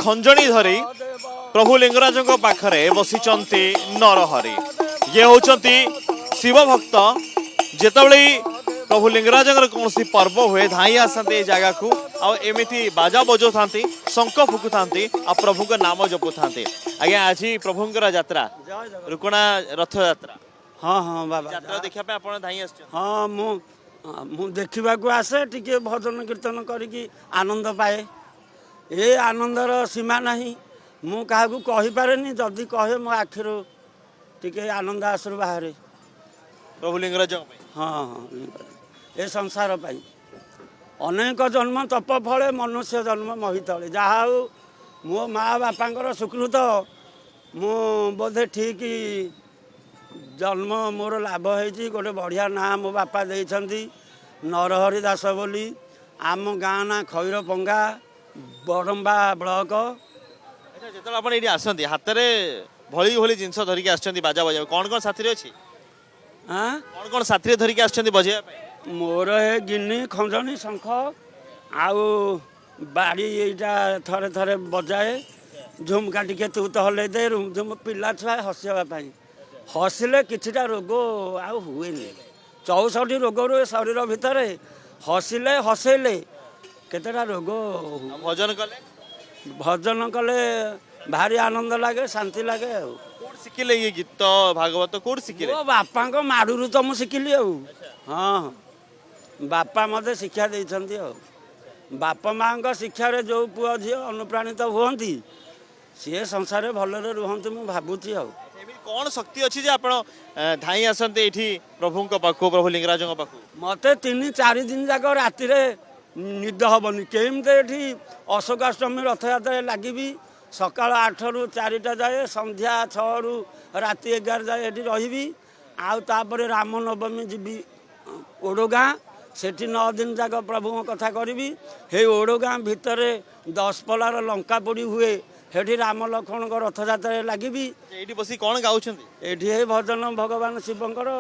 खंजणी धरी प्रभु लिंगराज पाखरे बसिचंती नरहरि ये होचंती शिव भक्त जेतबेले प्रभु लिंगराज कौन पर्व हुए धाई आसते जगह को आमती बाजा बजाऊ था शंख फुकु था प्रभु का नाम जपु था आज्ञा आज प्रभुंर यात्रा रुकणा रथ यात्रा हाँ हाँ बाबा यात्रा देखा आप धाई आस हाँ मु देखा आसे टिके भजन कीर्तन करी आनंद पाए ये आनंदर सीमा नहीं मु क्या कहीपे जदि कहे मो आखिर टिके आनंद आसर बाहर प्रभु लिंगराज हाँ हाँ ये संसार पाई अनेक जन्म तप फले मनुष्य जन्म महितले जहा हो मो माँ बापा सुकृत मु बोधे ठीक जन्म मोर लाभ होती गोटे बढ़िया ना मो बापा देइछंती नरहरि दास बोली आम गाँ ना खैर पंगा बरंबा ब्लॉक जो आप आसती हाथ में भली भली जिनस धरिकी आसछंती बाजा बजा कौन कौन साथी अच्छी हाँ कौन कौन साथी धरिकी आसछंती बजाय मोर हे गिनी खंजनी शंख आउ बाड़ी यहाँ थरे थरे बजाए झुमका टिके तू तो हल्ले दे झुम पिला छुआ हसवाई हसिले किछिटा रोग आउ हुए 64 रोग रू शरीर भितर हसिले हसैले केतेटा रोग भजन कले भजन कले भारी आनंद लगे शांति लगे शिखिले ये गीत भागवत कौट शिखिले ओ बापा को माड़ू तो मुझे शिखिली हाँ बापा मत शिक्षा देइछंती बापा माँ का शिक्षार जो पुआ झी अनुप्राणित हुअंती सी संसार भलरे रुहंती मु भाबुची कौन शक्ति अच्छी जे आपण धाई आसते ये प्रभु पाखु प्रभु लिंगराज पाखु मत 3-4 दिन जाक राति निद हेनी केमती अशोकाष्टमी रथयात्रा लगी सकाल 8 ରୁ 4ଟା जाए संध्या 6 ରୁ राति 11 जाए ये रही आउे रामनवमी जी ओडगाँ सेठी 9 दिन जाक प्रभु कथा करी हे ओडगाँ भितर 10 पलार लंका पोड़ी हुए हेठी राम लक्ष्मण को रथयात्रा लगी ये बस कौन गाँव ये भजन भगवान शिवंकर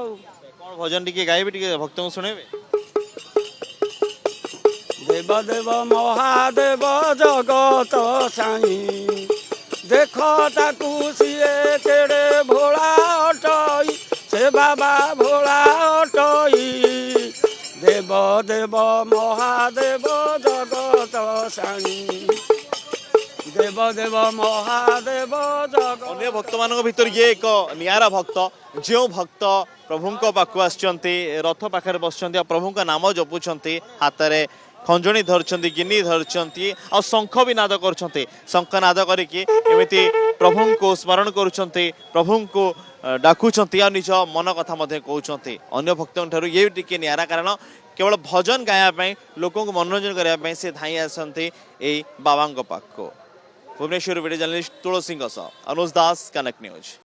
कौन भजन टी गाइबे भक्त को शुणेबे देव देव महादेव जगत साई देख ताकू सीए केड़े भोला अटई से बाबा भोला अटई देव देव महादेव जगत साई देव देव महादेव जगत अन्य भक्त मान भीतर ये एक नियारा भक्त जो भक्त प्रभु पाखु आसचंती रथ पाखे बसचंती प्रभु का नाम जपुंट हाथ में खंजणी धरछंती गिनी धरछंती आ शंख भी नाद करछंती शंख नाद करके एमिति प्रभु को स्मरण करुछंती प्रभु को डाकुछंती आ निज मन कथा मध्य कहउछंती अन्य भक्तों ठारू ये टिके नियारा कारण केवल भजन गाया लोक को मनोरंजन करने से धाई आसती ए बाबा पाखु भुवनेश्वर वीडियो जर्नलिस्ट तुलसी अनुज दास कनेक्ट न्यूज।